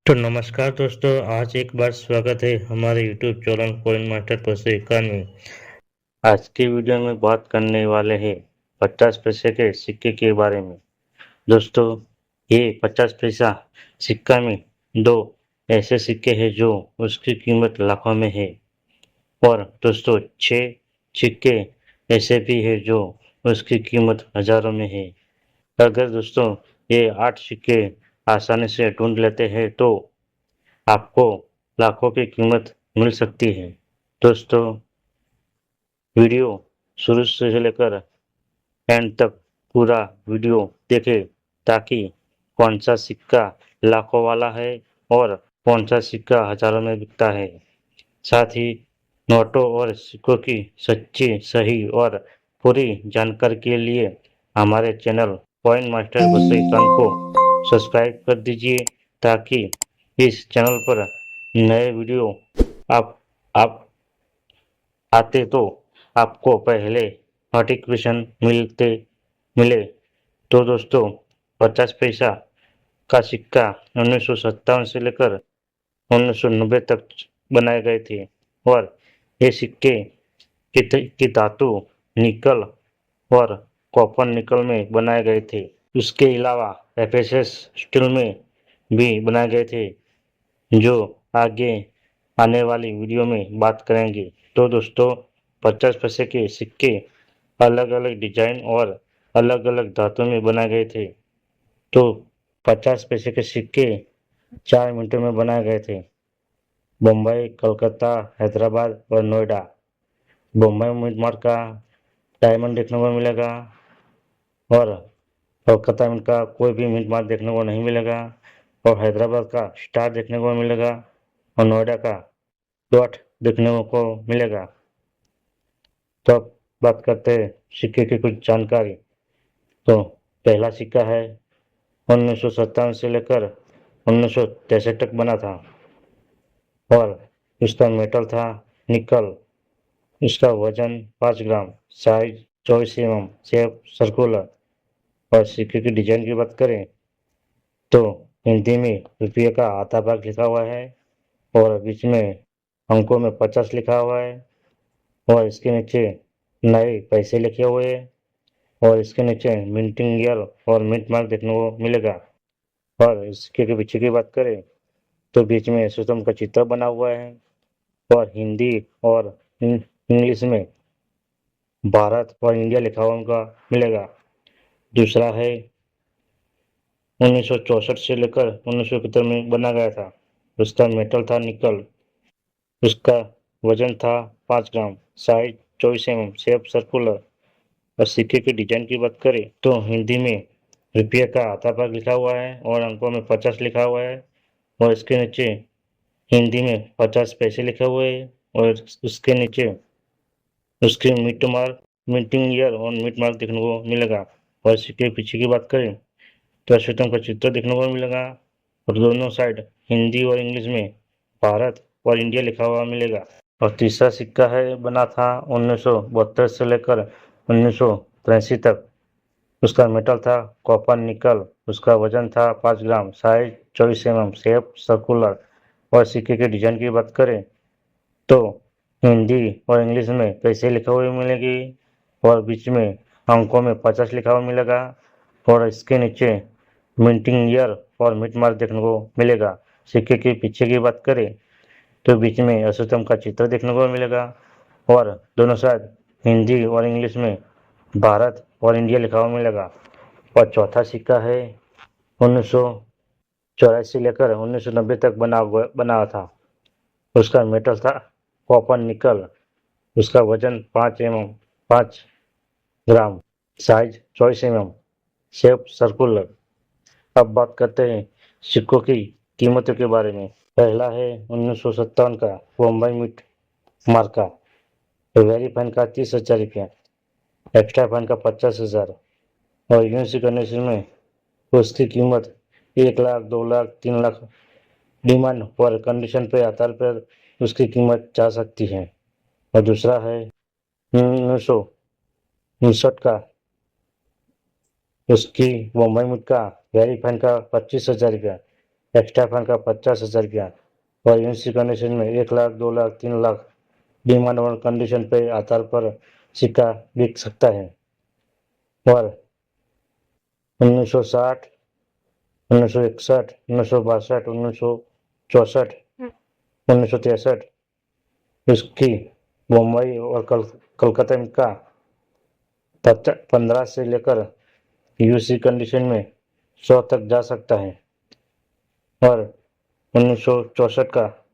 तो नमस्कार दोस्तों, आज एक बार स्वागत है हमारे यूट्यूब चैनल कॉइन मास्टर पर में। आज की वीडियो में बात करने वाले हैं 50 पैसे के सिक्के के बारे में। दोस्तों, ये 50 पैसा सिक्का में दो ऐसे सिक्के हैं जो उसकी कीमत लाखों में है। और दोस्तों, 6 सिक्के ऐसे भी हैं जो उसकी कीमत हजारों में है। अगर दोस्तों ये 8 सिक्के आसानी से ढूंढ लेते हैं तो आपको लाखों की कीमत मिल सकती है। दोस्तों, वीडियो शुरू से लेकर एंड तक पूरा वीडियो देखें ताकि कौन सा सिक्का लाखों वाला है और कौन सा सिक्का हजारों में बिकता है। साथ ही नोटों और सिक्कों की सच्ची, सही और पूरी जानकारी के लिए हमारे चैनल कॉइन मास्टर को सब्सक्राइब कर दीजिए ताकि इस चैनल पर नए वीडियो आप आप आते तो आपको पहले नोटिफिकेशन मिले। तो दोस्तों, 50 पैसा का सिक्का 1957 से लेकर 1990 तक बनाए गए थे और ये सिक्के की धातु निकल और कॉपर निकल में बनाए गए थे। उसके अलावा एफएसएस स्टील में भी बनाए गए थे, जो आगे आने वाली वीडियो में बात करेंगे। तो दोस्तों, 50 पैसे के सिक्के अलग अलग डिजाइन और अलग अलग धातु में बनाए गए थे। तो 50 पैसे के सिक्के 4 मिनटों में बनाए गए थे। मुंबई, कोलकाता, हैदराबाद और नोएडा। मुंबई में मिंट मार्क का डायमंड देखने को मिलेगा और कोलकाता में का कोई भी मिंट मार्क देखने को नहीं मिलेगा और हैदराबाद का स्टार देखने को मिलेगा और नोएडा का डॉट देखने को मिलेगा। तो अब बात करते हैं सिक्के की कुछ जानकारी। तो पहला सिक्का है 1957 से लेकर 1963 तक बना था और इसका मेटल था निकल। इसका वजन 5 ग्राम, साइज 24 mm, शेप सर्कुलर। और सिक्के की डिजाइन की बात करें तो हिंदी में रुपये का आधा भाग लिखा हुआ है और बीच में अंकों में 50 लिखा हुआ है और इसके नीचे नए पैसे लिखे हुए हैं और इसके नीचे मिंटिंग ईयर और मिंट मार्क देखने को मिलेगा। और इसके के पीछे की बात करें तो बीच में सुतम का चित्र बना हुआ है और हिंदी और इंग्लिश में भारत और इंडिया लिखा हुआ उनका मिलेगा। दूसरा है 1964 से लेकर 1971 में बना गया था। उसका मेटल था निकल। उसका वजन था 5 ग्राम, साइज 24 mm, शेप सर्कुलर। और सिक्के की डिजाइन की बात करें तो हिंदी में रुपये का आधा भाग लिखा हुआ है और अंकों में 50 लिखा हुआ है और इसके नीचे हिंदी में 50 पैसे लिखे हुए हैं और उसके नीचे उसके मिंटिंग ईयर और मिट मार्क देखने को मिलेगा। और सिक्के के पीछे की बात करें तो अश्वत्थामा का चित्र देखने को मिलेगा और दोनों साइड हिंदी और इंग्लिश में भारत और इंडिया लिखा हुआ मिलेगा। और तीसरा सिक्का है बना था 1972 से लेकर 1983 तक। उसका मेटल था कॉपर निकल। उसका वजन था 5 ग्राम, साइज 24 mm, शेप सर्कुलर। और सिक्के के डिजाइन की बात करें तो हिंदी और इंग्लिश में पैसे लिखे हुए मिलेगी और बीच में अंकों में 50 लिखा हुआ मिलेगा और इसके नीचे मिंटिंग ईयर और मिट मार्क देखने को मिलेगा। सिक्के के पीछे की बात करें तो बीच में अशोतम का चित्र देखने को मिलेगा और दोनों साइड हिंदी और इंग्लिश में भारत और इंडिया लिखा हुआ मिलेगा। और चौथा सिक्का है 1984 लेकर 1990 तक बना था। उसका मेटल था कॉपर निकल। उसका वजन 5 ग्राम, साइज 24 mm, शेप सर्कुलर। अब बात करते हैं सिक्कों की कीमतों के बारे में। पहला है 1957 का बम्बई मिट मार्क का। वेरी फाइन का 30,000 रुपया, एक्स्ट्रा फाइन का 50,000 और यूनिवर्सिटी कंडीशन में उसकी कीमत 1 लाख, 2 लाख, 3 लाख डिमांड पर कंडीशन पे आधार पर उसकी कीमत जा सकती है। और दूसरा है 1959 का उसकी बम्बई मिट का वेरी फाइन का 25,000 रुपया, एक्स्ट्रा फंड का 50,000 रुपया और यूनिसी कंडीशन में 1 लाख, 2 लाख, 3 लाख डिमांड और कंडीशन पे आधार पर सिक्का बिक सकता है। और 1960, 1961, 1962, 1964, 1963 इसकी मुंबई और कलकत्ता में का 15 से लेकर यूसी कंडीशन में 100 तक जा सकता है। और 1964 का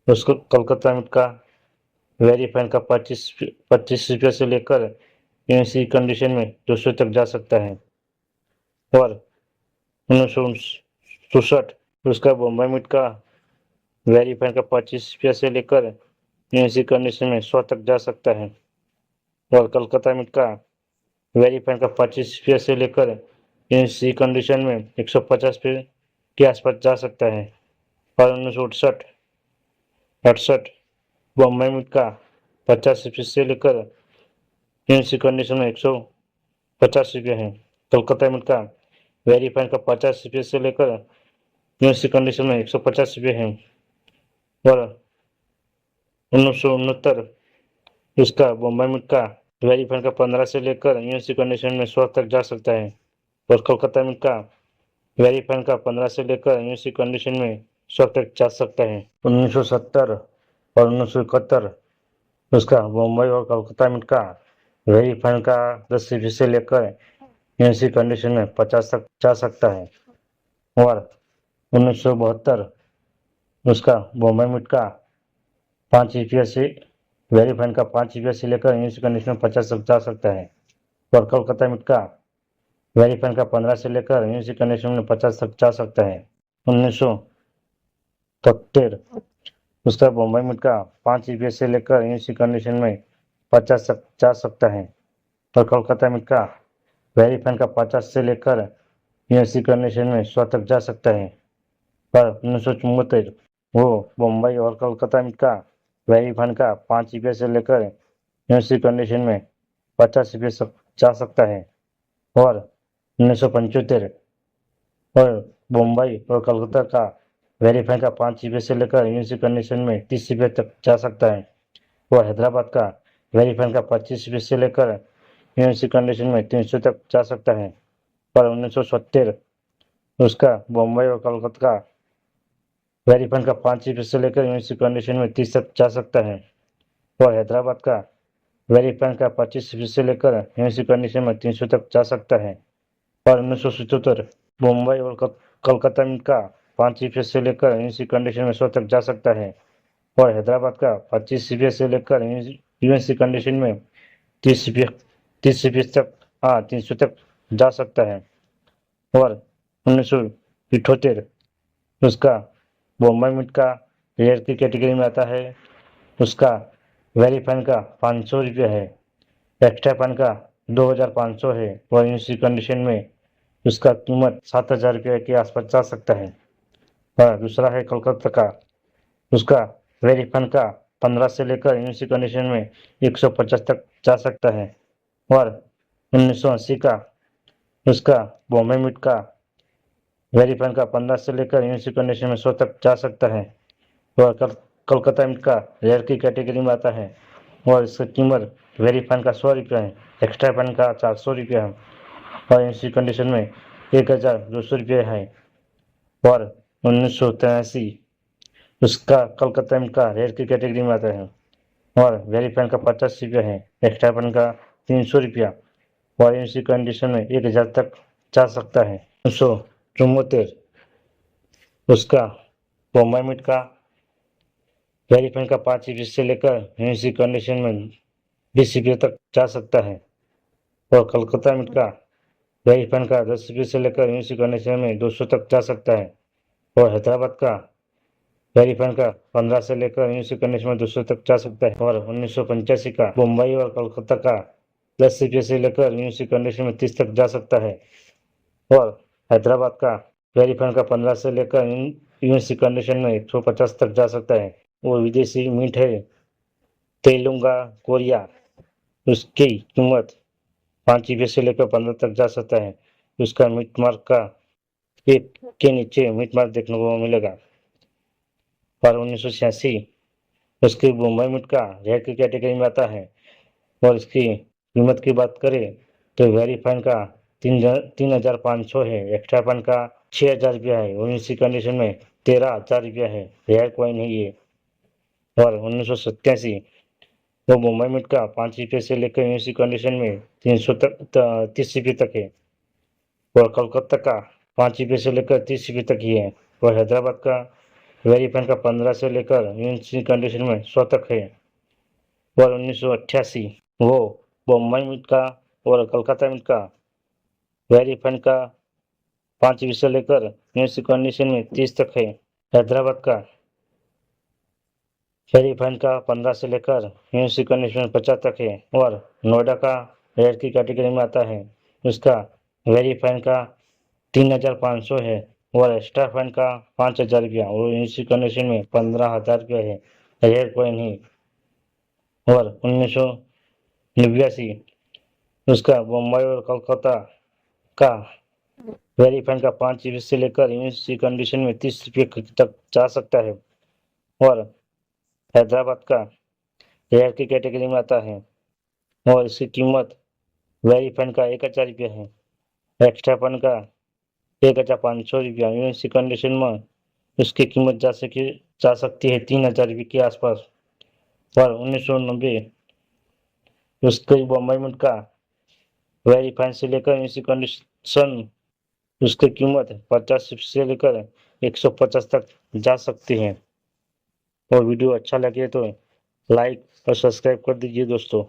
उसको कलकत्ता में का वेरीफाइन का 25 रुपये से लेकर यूसी कंडीशन में 200 तक जा सकता है। और 1967 उसका बॉम्बे मिट का वेरीफाइन का 25 रुपये से लेकर यूसी कंडीशन में 100 तक जा सकता है। और कलकत्ता मिट का वेरीफाइन का 25 रुपये से लेकर यूसी कंडीशन में 150 रुपये के आसपास जा सकता है। और 1968 बॉम्बे मिट का 50 रुपये से लेकर यूसी कंडीशन में 150 रुपये है। कलकत्ता मिट का वेरीफाइन का 50 रुपये से लेकर यूसी कंडीशन में 150 रुपये है। और 1969 उसका बॉम्बे मिट का वेरीफाइन का 15 से लेकर यूसी कंडीशन में 100 तक जा सकता है। और कलकत्ता मिट का वेरीफाइन का 15 से लेकर यूसी कंडीशन में 100 तक जा सकता है। 1970 और 1971 उसका मुंबई और कलकत्ता मिट का वेरीफाइन का 10 रुपये से लेकर यूसी कंडीशन में 50 तक जा सकता है। और 1972 उसका बॉम्बे मिट का 5 रुपये से वेरीफाइन का 5 रुपये से लेकर यूसी कंडीशन में 50 तक जा सकता है। और कलकत्ता मिट का वेरीफाइन का 15 से लेकर यूसी कंडीशन में 50 तक जा सकता है। 1973 उसका बॉम्बे मिट का 5 रुपये से लेकर यूसी कंडीशन में 50 तक जा सकता है। और कलकत्ता मिट का वेरीफाइन का 50 से लेकर यूसी कंडीशन में 100 तक जा सकता है। पर 1974 वो मुंबई और कलकत्ता मिट का वेरीफाइन का 5 रुपये से लेकर यूसी कंडीशन में 50 रुपये जा सकता है। और 1975 और मुंबई और कलकत्ता का वेरीफाइन का 5 रुपये से लेकर यूसी कंडीशन में 30 रुपये तक जा सकता है। और हैदराबाद का वेरीफाइन का 25 रुपये से लेकर यूसी कंडीशन में 300 तक जा सकता है। पर 1970 उसका मुंबई और कलकत्ता का वेरीफाइन का 5 रुपये से लेकर यूसी कंडीशन में 30 तक जा सकता है। और हैदराबाद का वेरीफाइन का 25 रुपये से लेकर यूसी कंडीशन में 300 तक जा सकता है। और 1977 मुंबई और कलकत्ता में का 5 रुपये से लेकर यूसी कंडीशन में 100 तक जा सकता है। और हैदराबाद का 25 रुपये से लेकर यूसी कंडीशन में 30 रुपये तक 300 तक जा सकता है। और 1978 उसका बॉम्बे मिट का रेयर की कैटेगरी में आता है। उसका वेरीफाइन का 500 रुपये है, एक्स्ट्रा फंड का 2,500 है। और यूसी कंडीशन में उसका कीमत 7,000 रुपये के आसपास जा सकता है। और दूसरा है कलकत्ता का, उसका वेरीफाइन का 15 से लेकर यूसी कंडीशन में 150 तक जा सकता है। और 1980 का उसका बॉम्बे मिट का वेरीफाइन का 15 से लेकर यूसी कंडीशन में 100 तक जा सकता है। और कलकत्ता मिट का रेयर की कैटेगरी में आता है और इसकी कीमत वेरीफाइन का 100 रुपये है, एक्स्ट्रा फंड का 400 रुपये है। और यूसी कंडीशन में 1,200 रुपये है। और 1983 उसका कलकत्ता मिट का रेयर की कैटेगरी में आता है और वेरीफाइन का 50 रुपये है, एक्स्ट्रा फंड का 300 रुपया। और यूसी कंडीशन में 1,000 तक जा सकता है। 1974 उसका बॉम्बे मिट का वेरीफाइन का 5 रुपये से लेकर यूसी कंडीशन में 20 रुपये तक जा सकता है। और कलकत्ता मिट का वेरीफाइन का 10 रुपये से लेकर यूसी कंडीशन में 200 तक जा सकता है। और हैदराबाद का वेरीफाइन का 15 से लेकर यूसी कंडीशन में 200 तक जा सकता है। और 1985 का मुंबई और कलकत्ता का 10 रुपये से लेकर यूसी कंडीशन में 30 तक जा सकता है। और हैदराबाद का वेरीफाइन का 15 से लेकर यूसी कंडीशन में 150 तक जा सकता है। वो विदेशी मीट है तेलुंगा कोरिया, उसकी कीमत 5 रुपये से लेकर 15 तक जा सकता है। उसका मीट मार्क का एक के नीचे मिट मार्क देखने को मिलेगा। और 1986 उसकी मुंबई मिट का रेयर की कैटेगरी में आता है और इसकी कीमत की बात करें तो वेरी फाइन का 3,500 है, एक्स्ट्रा फाइन का 6,000 रुपया है और इसी कंडीशन में 13,000 रुपया है। रेयर कॉइन है ये। और 1987 वो मुंबई मिट का 5 रुपये से लेकर इसी कंडीशन में 330 रुपये तक है। और कोलकाता का 5 रुपये से लेकर 30 रुपये तक ही है। और हैदराबाद का वेरी फाइन का 15 से लेकर इसी कंडीशन में 100 तक है। और 1988 वो बम्बई मिट का और कोलकाता मिट का वेरी फाइन का 5 रुपये से लेकर इसी कंडीशन में 30 तक है। हैदराबाद का वेरी फाइन का 15 से लेकर इसी कंडीशन में 50 तक है। और नोएडा का रेयर की कैटेगरी में आता है, उसका वेरी फाइन का 3,500 है और एक्स्ट्रा फाइन का 5,000 रुपया और इसी कंडीशन में 15,000 रुपया है। रेयर कॉइन ही। और 1989 उसका मुंबई और कोलकाता का वेरी फाइन का 5 रुपये से लेकर इसी कंडीशन में 30 रुपये तक जा सकता है। और हैदराबाद का रेयर की कैटेगरी में आता है और इसकी कीमत वेरी फाइन का 1,000 रुपया है, एक्स्ट्रा फाइन का 1,500 रुपया। इसी कंडीशन में उसकी कीमत जा सकती है 3,000 रुपये के आसपास। और 1990 उसके बम्बई मिट का वेरी फाइन से लेकर इसी कंडीशन उसकी कीमत 50 से लेकर 150 तक जा सकती है। और वीडियो अच्छा लगे तो लाइक और सब्सक्राइब कर दीजिए दोस्तों।